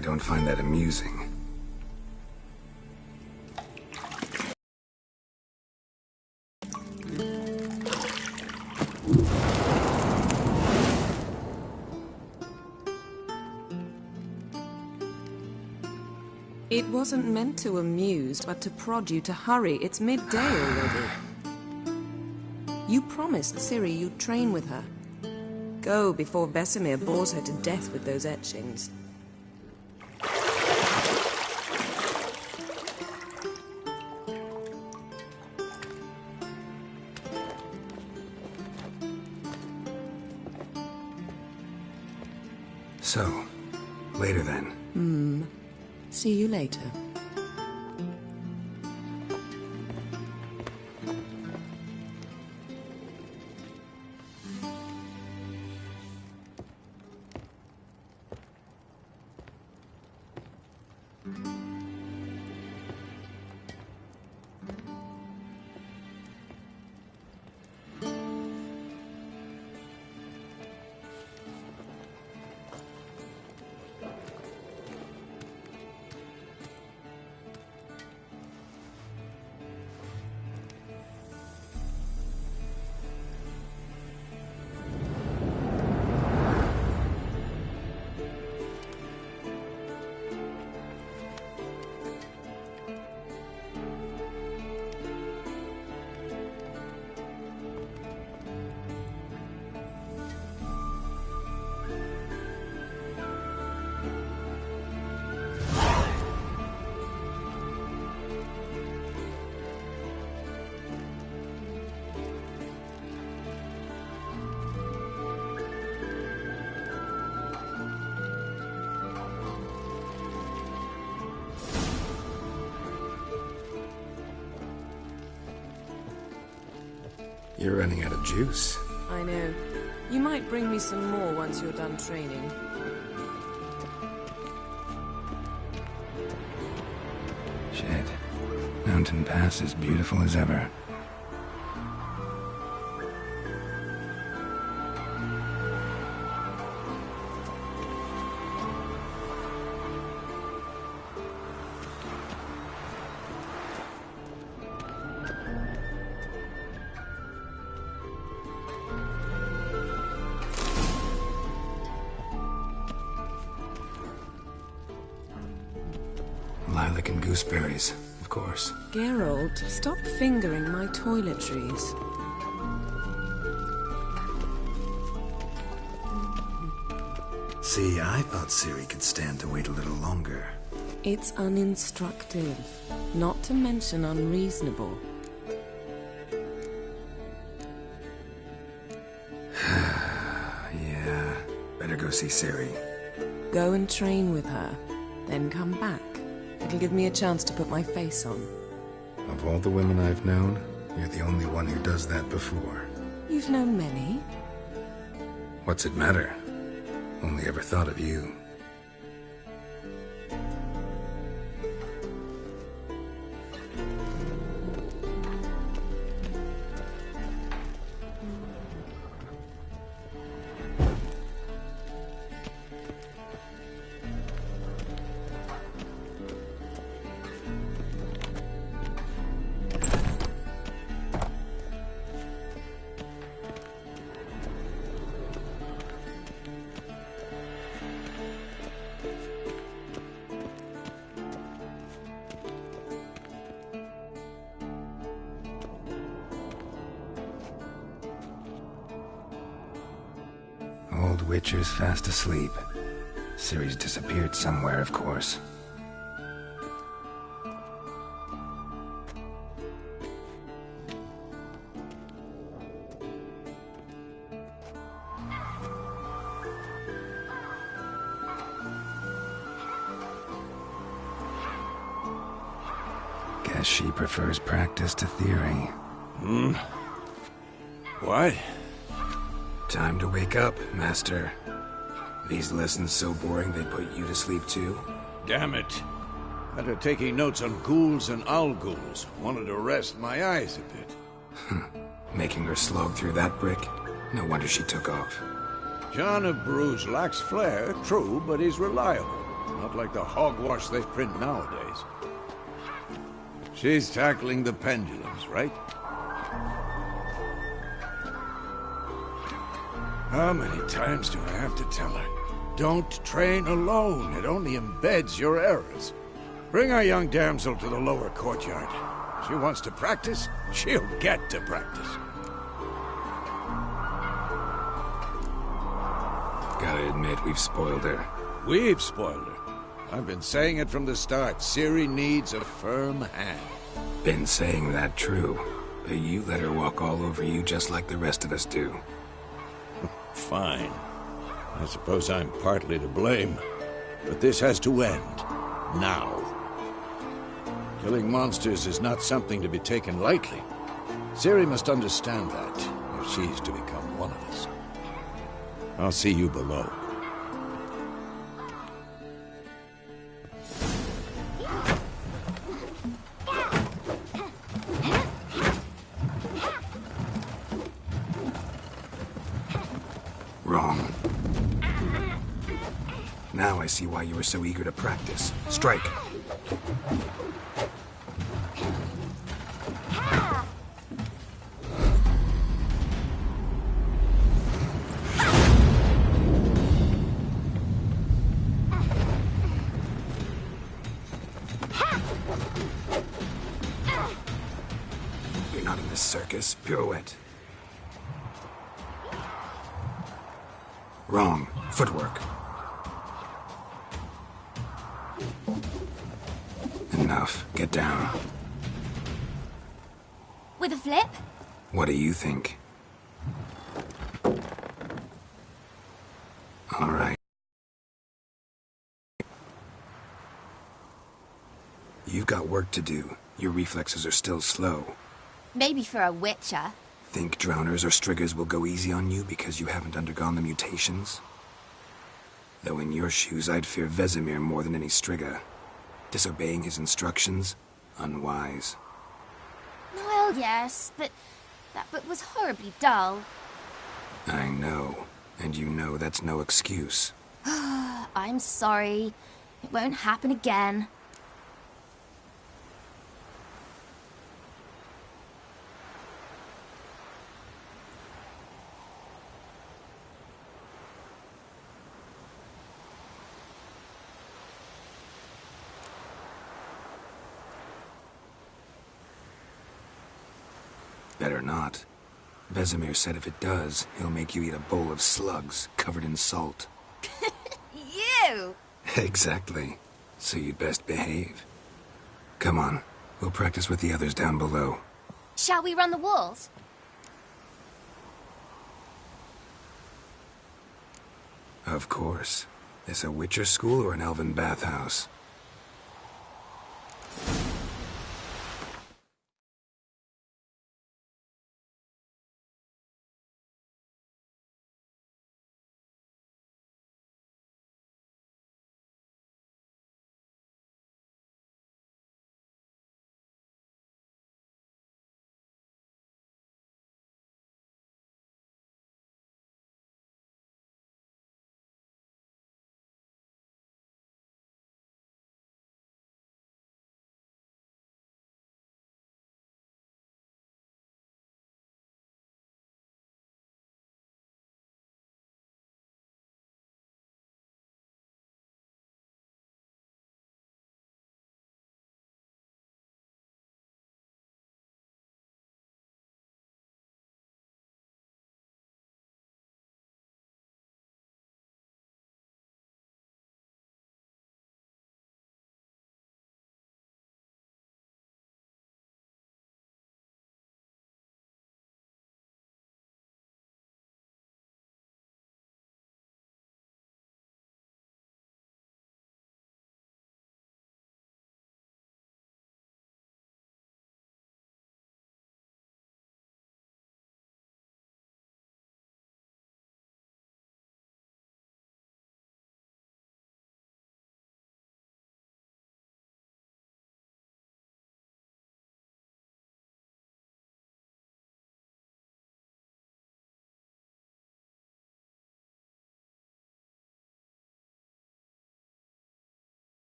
I don't find that amusing. It wasn't meant to amuse, but to prod you to hurry. It's midday already. You promised Ciri you'd train with her. Go before Vesemir bores her to death with those etchings. So, later then. See you later. You're running out of juice. I know. You might bring me some more once you're done training. Shit. Mountain Pass is beautiful as ever. Lilac and gooseberries, of course. Geralt, stop fingering my toiletries. See, I thought Ciri could stand to wait a little longer. It's uninstructive, not to mention unreasonable. Yeah, better go see Ciri. Go and train with her, then come back. It'll give me a chance to put my face on. Of all the women I've known, you're the only one who does that before. You've known many. What's it matter? Only ever thought of you. Old Witcher's fast asleep. Ciri's disappeared somewhere, of course. Guess she prefers practice to theory. What? Time to wake up, Master. These lessons so boring they put you to sleep too? Damn it. After taking notes on ghouls and owl ghouls, wanted to rest my eyes a bit. Making her slog through that brick? No wonder she took off. John of Bruges lacks flair, true, but he's reliable. Not like the hogwash they print nowadays. She's tackling the pendulums, right? How many times do I have to tell her? Don't train alone. It only embeds your errors. Bring our young damsel to the lower courtyard. She wants to practice, she'll get to practice. Gotta admit, we've spoiled her. We've spoiled her. I've been saying it from the start. Ciri needs a firm hand. Been saying that true, but you let her walk all over you just like the rest of us do. Fine. I suppose I'm partly to blame. But this has to end. Now. Killing monsters is not something to be taken lightly. Ciri must understand that, if she's to become one of us. I'll see you below. Wrong. Now I see why you were so eager to practice. Strike. You're not in this circus. Pirouette. Wrong. Footwork. Enough. Get down. With a flip? What do you think? All right. You've got work to do. Your reflexes are still slow. Maybe for a witcher. Think drowners or striggers will go easy on you because you haven't undergone the mutations? Though in your shoes, I'd fear Vesemir more than any strigger. Disobeying his instructions? Unwise. Well, yes, but that book was horribly dull. I know. And you know that's no excuse. I'm sorry. It won't happen again. Better not. Vesemir said if it does, he'll make you eat a bowl of slugs covered in salt. You! Exactly. So you'd best behave. Come on. We'll practice with the others down below. Shall we run the walls? Of course. This a Witcher school or an elven bathhouse?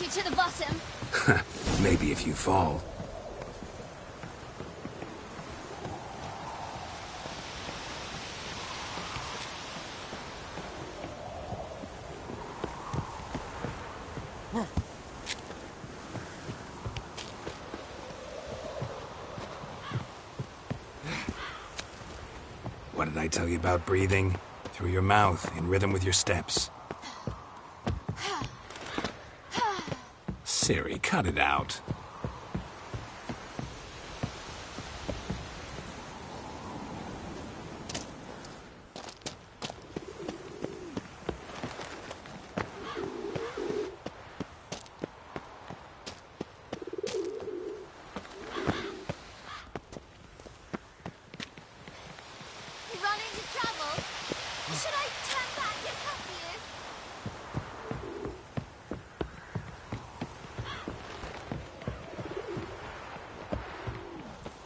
you to the bottom. Maybe if you fall. What did I tell you about breathing? Through your mouth, in rhythm with your steps. Ciri, cut it out. Run into trouble? Should I turn back and help you?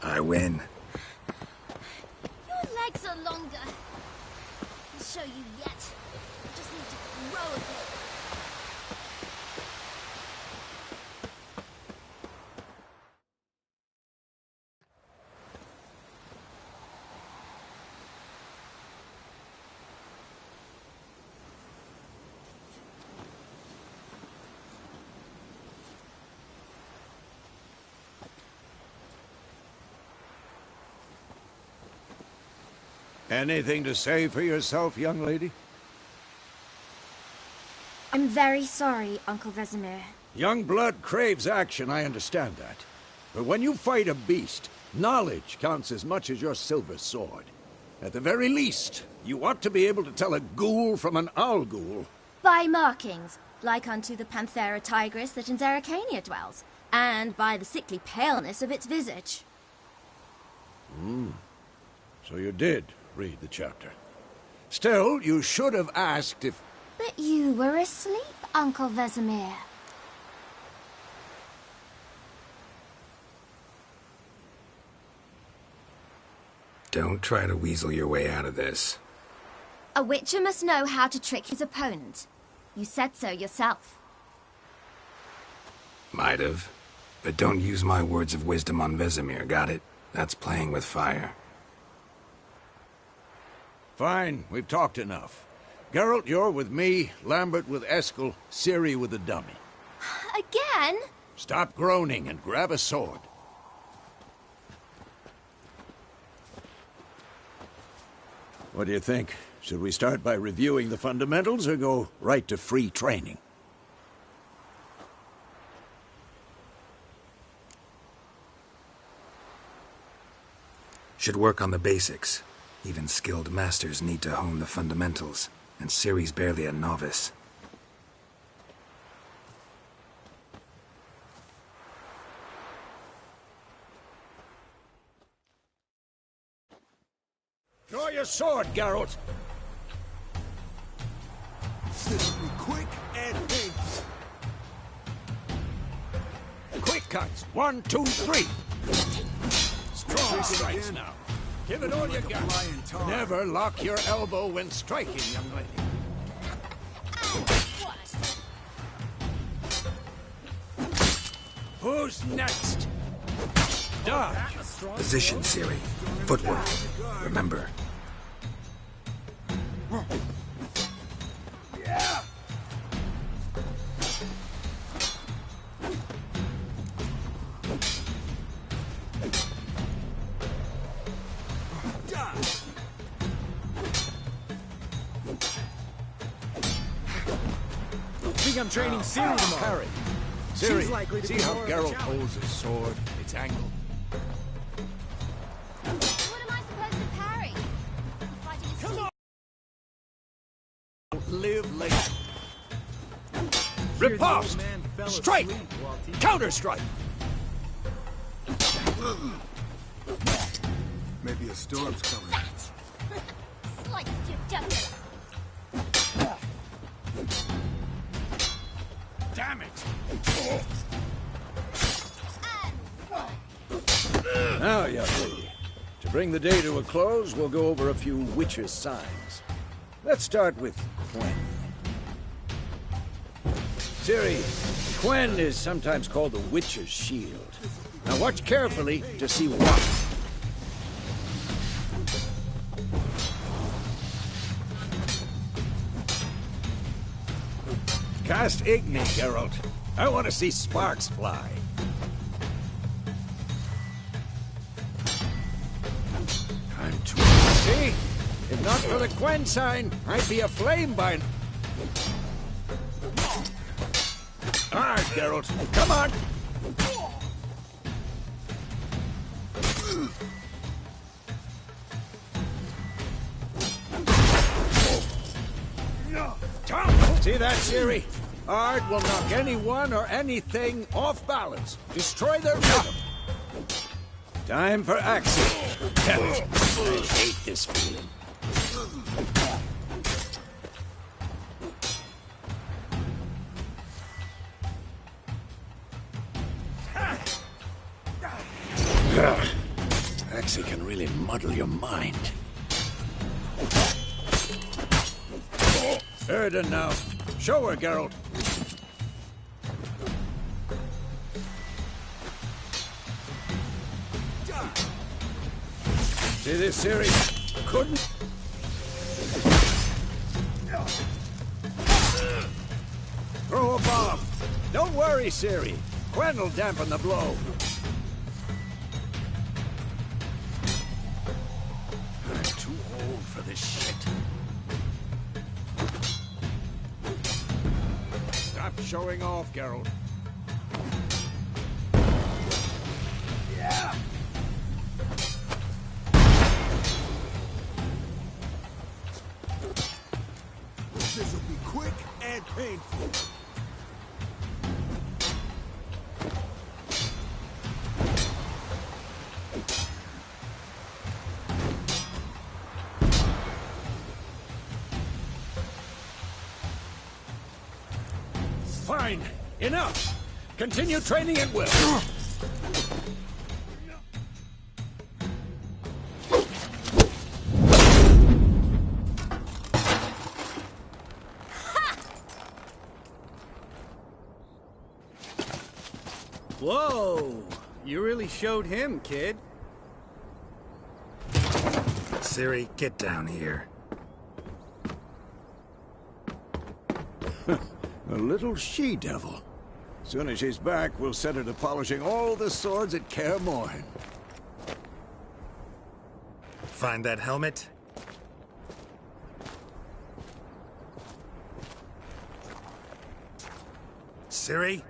I win. Your legs are longer. I'll show you yet. I just need to grow a bit. Anything to say for yourself, young lady? I'm very sorry, Uncle Vesemir. Young blood craves action, I understand that. But when you fight a beast, knowledge counts as much as your silver sword. At the very least, you ought to be able to tell a ghoul from an owl ghoul. By markings, like unto the Panthera tigris that in Zerrikania dwells, and by the sickly paleness of its visage. So you did read the chapter. Still, you should have asked if... But you were asleep, Uncle Vesemir. Don't try to weasel your way out of this. A witcher must know how to trick his opponent. You said so yourself. Might have. But don't use my words of wisdom on Vesemir, got it? That's playing with fire. Fine, we've talked enough. Geralt, you're with me, Lambert with Eskel, Ciri with the dummy. Again? Stop groaning and grab a sword. What do you think? Should we start by reviewing the fundamentals or go right to free training? Should work on the basics. Even skilled masters need to hone the fundamentals, and Ciri's barely a novice. Draw your sword, Geralt! Quick and big. Quick cuts! 1, 2, 3! Strong strikes now. Give it all you got. Never lock your elbow when striking, young lady. Who's next? Dodge! Position, Ciri. Footwork. Remember. I'm training Ciri tomorrow. Parry. Ciri, see how Geralt holds his sword, its angle? What am I supposed to parry? Fighting a Come on! Live later. Riposte! Strike! Counter-strike! Maybe a storm's coming. slice your jugular. Damn it! Now, young lady, to bring the day to a close, we'll go over a few witches' signs. Let's start with Quen. Ciri, Quen is sometimes called the Witch's Shield. Now watch carefully to see what. Cast Igni, Geralt. I want to see sparks fly. Time to see. If not for the Quen sign, I'd be aflame by... Alright, Geralt. Come on! See that, Ciri? Ard will knock anyone or anything off balance. Destroy their rhythm. Time for action. Damn it. I hate this feeling. Axii can really muddle your mind. Erden now. Show her, Geralt. See this, Ciri? Couldn't... Throw a bomb. Don't worry, Ciri. Quen will dampen the blow. I'm too old for this shit. Stop showing off, Geralt. Yeah. This will be quick and painful. Fine. Enough. Continue training at will. Whoa! You really showed him, kid. Ciri, get down here. A little she-devil. Soon as she's back, we'll set her to polishing all the swords at Kaer Morhen. Find that helmet? Ciri?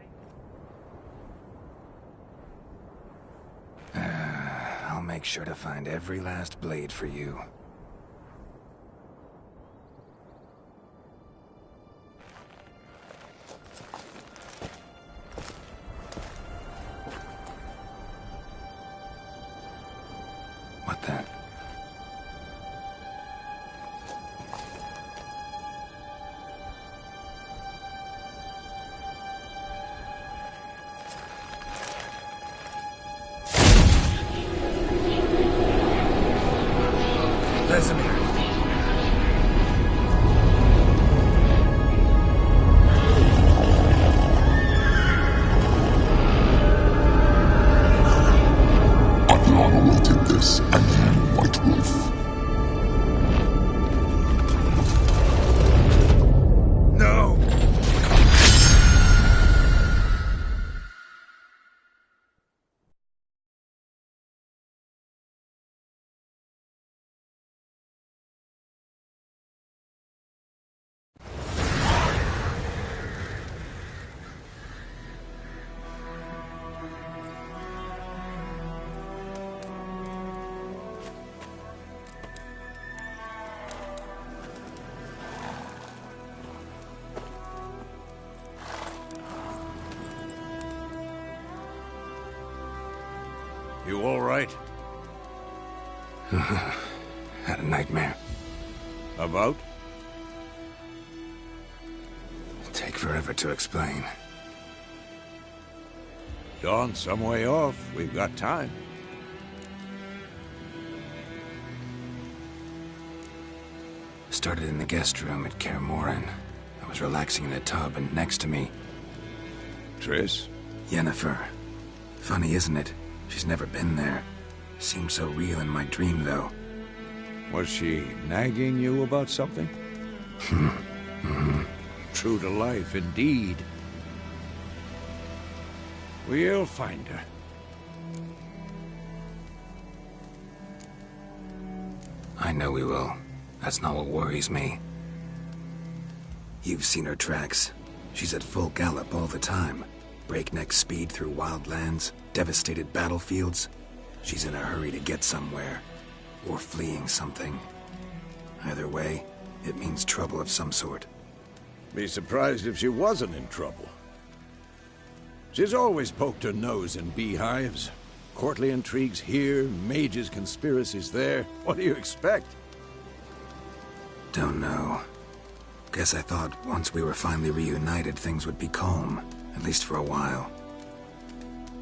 I'll make sure to find every last blade for you. What then? Vesemir. Avion awaited this, and you, White Wolf. No! You all right? Had a nightmare. About? Take forever to explain. Dawn's some way off. We've got time. Started in the guest room at Kaer Morhen. I was relaxing in a tub, and next to me, Triss? Yennefer. Funny, isn't it? She's never been there. Seemed so real in my dream, though. Was she nagging you about something? True to life, indeed. We'll find her. I know we will. That's not what worries me. You've seen her tracks. She's at full gallop all the time. Breakneck speed through wild lands, devastated battlefields. She's in a hurry to get somewhere. Or fleeing something. Either way, it means trouble of some sort. Be surprised if she wasn't in trouble. She's always poked her nose in beehives. Courtly intrigues here, mages' conspiracies there. What do you expect? Don't know. Guess I thought once we were finally reunited, things would be calm. At least for a while.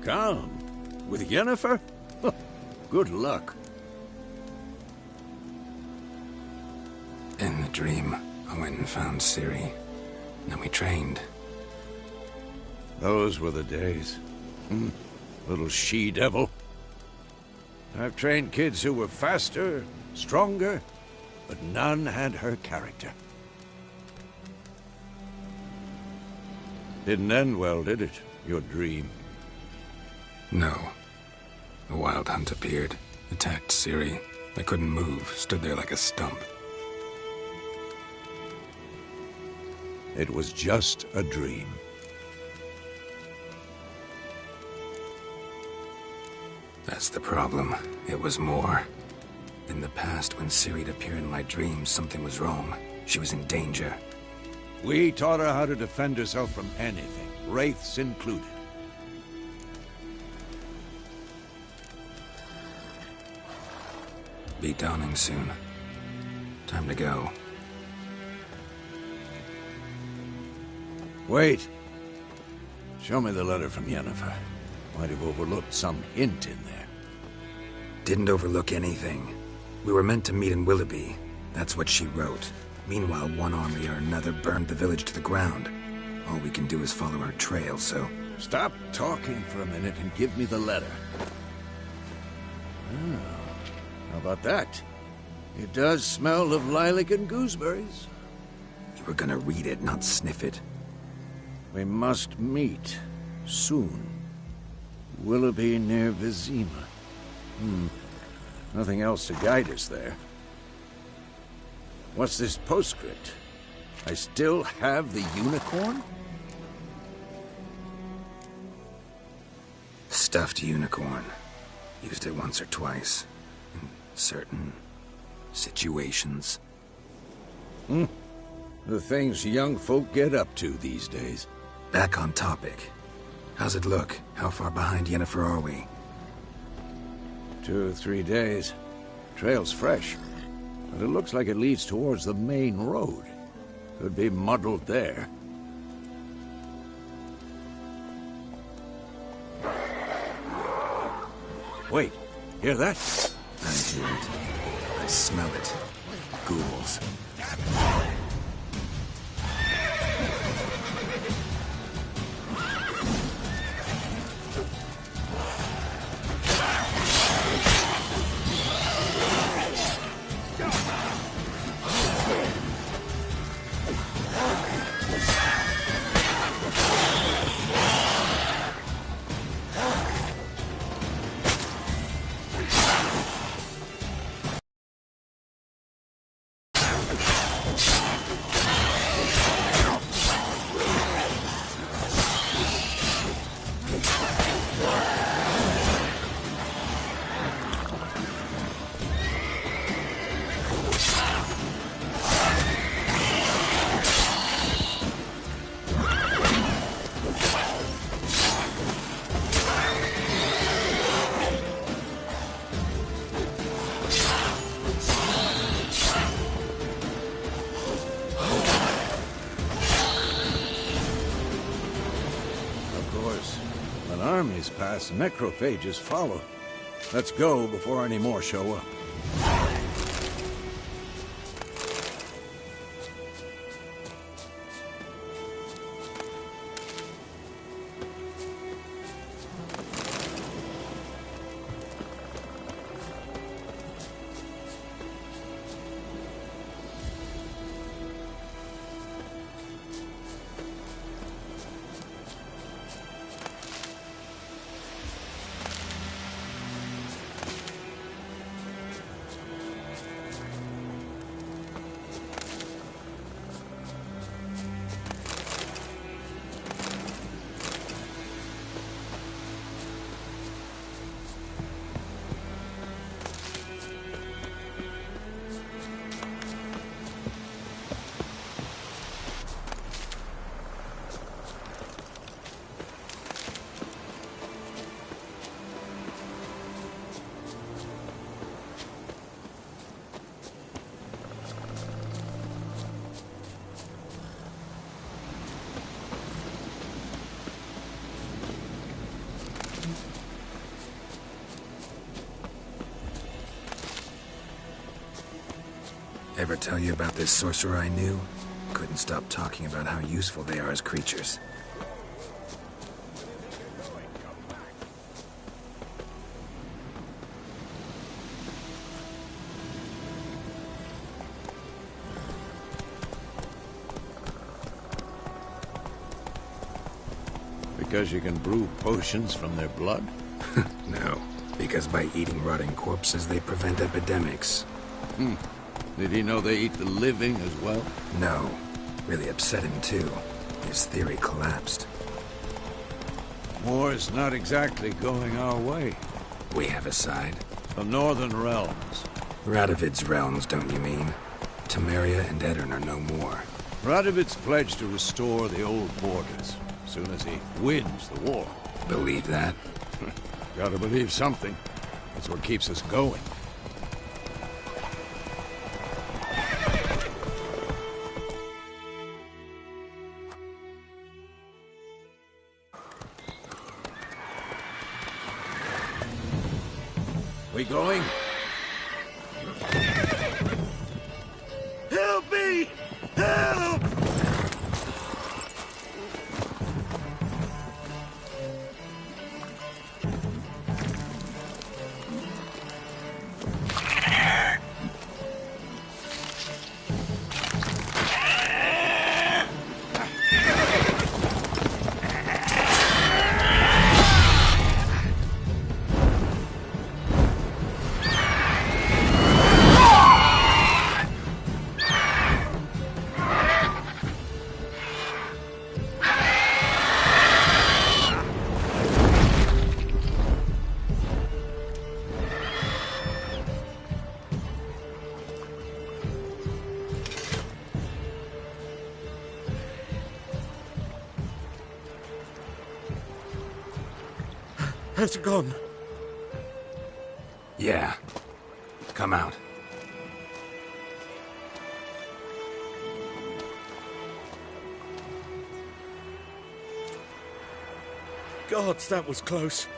Calm? With Yennefer? Good luck. In the dream, I went and found Ciri. Then we trained. Those were the days. Little she-devil. I've trained kids who were faster, stronger, but none had her character. Didn't end well, did it? Your dream? No. A wild hunt appeared, attacked Ciri. I couldn't move, stood there like a stump. It was just a dream. That's the problem. It was more. In the past, when Ciri'd appear in my dreams, something was wrong. She was in danger. We taught her how to defend herself from anything, wraiths included. Be dawning soon. Time to go. Wait. Show me the letter from Yennefer. Might have overlooked some hint in there. Didn't overlook anything. We were meant to meet in Willoughby. That's what she wrote. Meanwhile, one army or another burned the village to the ground. All we can do is follow her trail, so... Stop talking for a minute and give me the letter. Oh, how about that? It does smell of lilac and gooseberries. You were gonna read it, not sniff it. We must meet. Soon. Willoughby near Vizima. Nothing else to guide us there. What's this postscript? I still have the unicorn? Stuffed unicorn. Used it once or twice. In certain... situations. The things young folk get up to these days. Back on topic. How's it look? How far behind Yennefer are we? 2 or 3 days. Trail's fresh. But it looks like it leads towards the main road. Could be muddled there. Wait, hear that? I hear it. I smell it. Ghouls. Armies pass, necrophages follow. Let's go before any more show up. Ever tell you about this sorcerer I knew? Couldn't stop talking about how useful they are as creatures. Because you can brew potions from their blood? No, because by eating rotting corpses, they prevent epidemics. Did he know they eat the living as well? No. Really upset him, too. His theory collapsed. War's not exactly going our way. We have a side. The Northern Realms. Radovid's realms, don't you mean? Temeria and Edirn are no more. Radovid's pledged to restore the old borders, as soon as he wins the war. Believe that? Gotta believe something. That's what keeps us going. We going? Help me! Help! Has it gone? Yeah. Come out. Gods, that was close.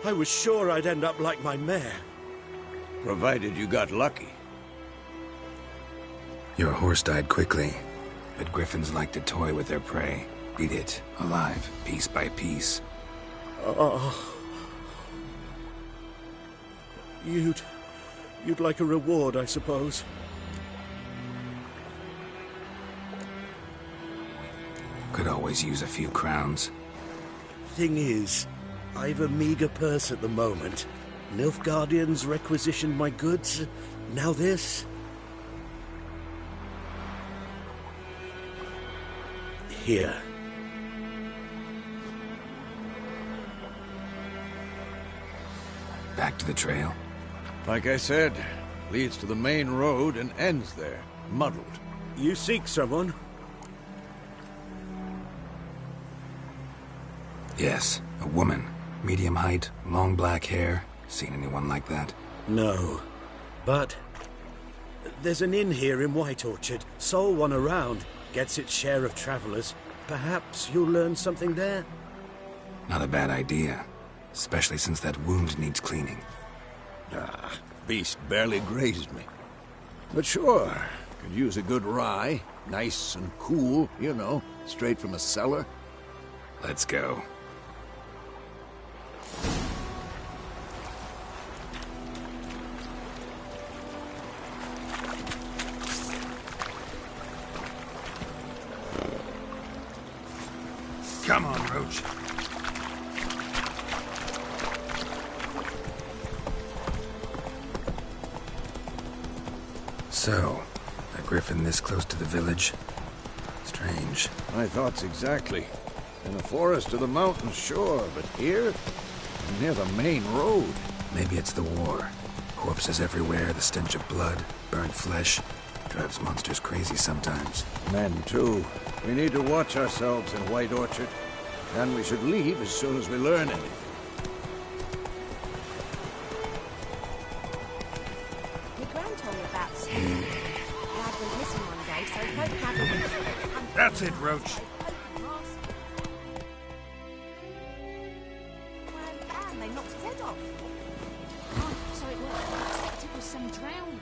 I was sure I'd end up like my mare. Provided you got lucky. Your horse died quickly, but griffins like to toy with their prey. Eat it, alive, piece by piece. Oh. You'd like a reward, I suppose. Could always use a few crowns. Thing is, I've a meager purse at the moment. Nilfgaardians requisitioned my goods. Now this. Here. Back to the trail? Like I said, leads to the main road and ends there, muddled. You seek someone? Yes, a woman. Medium height, long black hair. Seen anyone like that? No. But there's an inn here in White Orchard. Sole one around. Gets its share of travelers. Perhaps you'll learn something there? Not a bad idea. Especially since that wound needs cleaning. Beast barely grazed me. But sure, could use a good rye. Nice and cool, you know, straight from a cellar. Let's go. Come on, Roach. So, a griffin this close to the village? Strange. My thoughts exactly. In the forest or the mountains, sure, but here? Near the main road. Maybe it's the war. Corpses everywhere, the stench of blood, burnt flesh. Drives monsters crazy sometimes. Men, too. We need to watch ourselves in White Orchard. And we should leave as soon as we learn anything. Your Gran told me about something. Dad went missing one day, so Pope had That's it, Roach. And they knocked his head off. Oh, so it was unexpected with some drowned.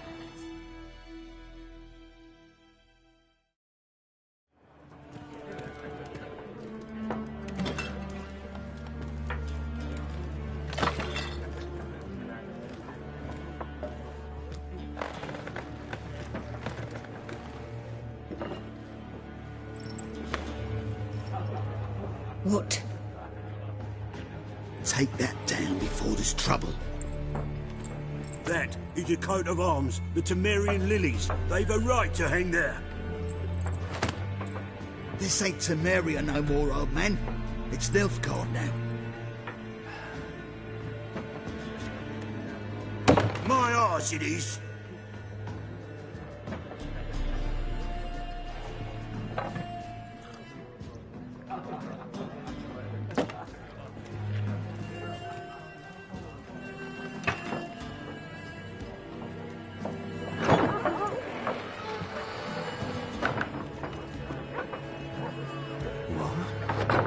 What? Take that down before there's trouble. That is a coat of arms, the Temerian lilies. They've a right to hang there. This ain't Temeria no more, old man. It's Nilfgaard now. My arse it is.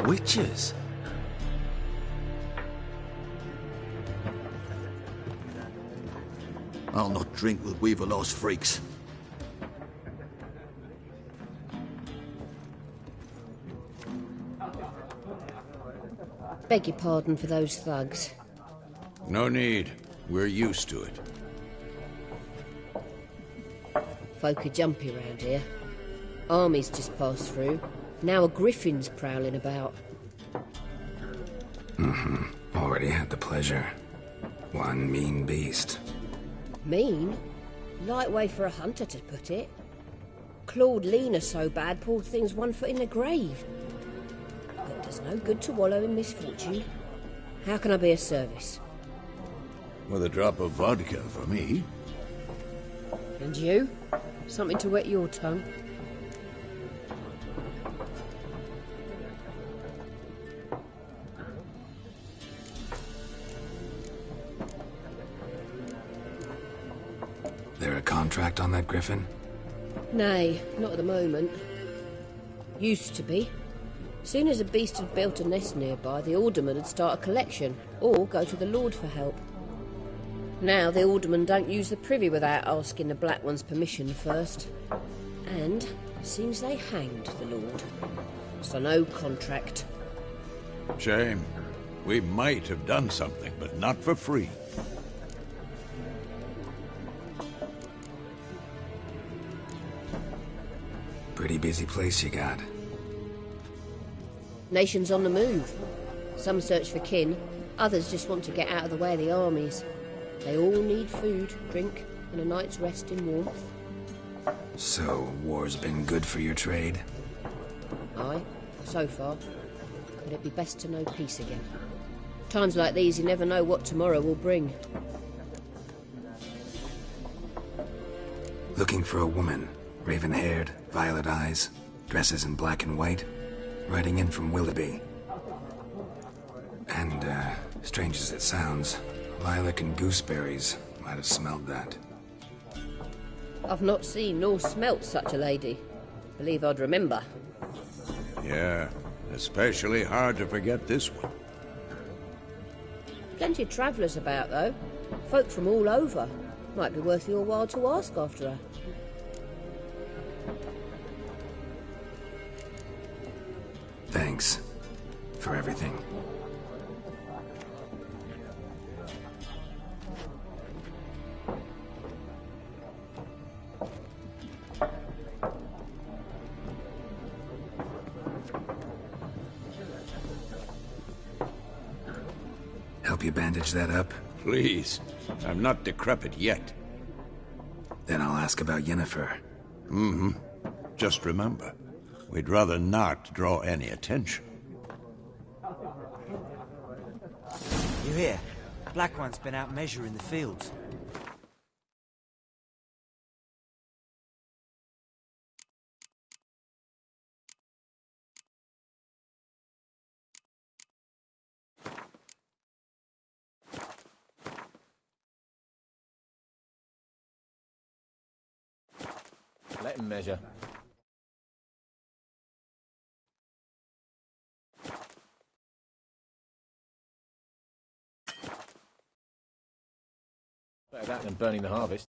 Witches? I'll not drink with Weaverlost freaks. Beg your pardon for those thugs. No need. We're used to it. Folk are jumpy round here. Armies just passed through. Now a griffin's prowling about. Already had the pleasure. One mean beast. Mean? Light way for a hunter to put it. Clawed Lena so bad, poor thing's 1 foot in the grave. But there's no good to wallow in misfortune. How can I be of service? With a drop of vodka for me. And you? Something to wet your tongue? There a contract on that griffin? Nay, not at the moment. Used to be. Soon as a beast had built a nest nearby, the alderman would start a collection, or go to the Lord for help. Now the aldermen don't use the privy without asking the Black One's permission first. And seems they hanged the Lord. So no contract. Shame. We might have done something, but not for free. Pretty busy place you got. Nations on the move. Some search for kin, others just want to get out of the way of the armies. They all need food, drink, and a night's rest in warmth. So, war's been good for your trade? Aye, so far. But it'd be best to know peace again. Times like these, you never know what tomorrow will bring. Looking for a woman. Raven-haired, violet eyes, dresses in black and white. Riding in from Willoughby. And, strange as it sounds, lilac and gooseberries might have smelled that. I've not seen nor smelt such a lady. Believe I'd remember. Yeah, especially hard to forget this one. Plenty of travellers about, though. Folk from all over. Might be worth your while to ask after her. Thanks for everything. Help you bandage that up? Please. I'm not decrepit yet. Then I'll ask about Yennefer. Mm-hmm. Just remember, we'd rather not draw any attention. You hear? Black One's been out measuring the fields. Let him measure. Better that than burning the harvest.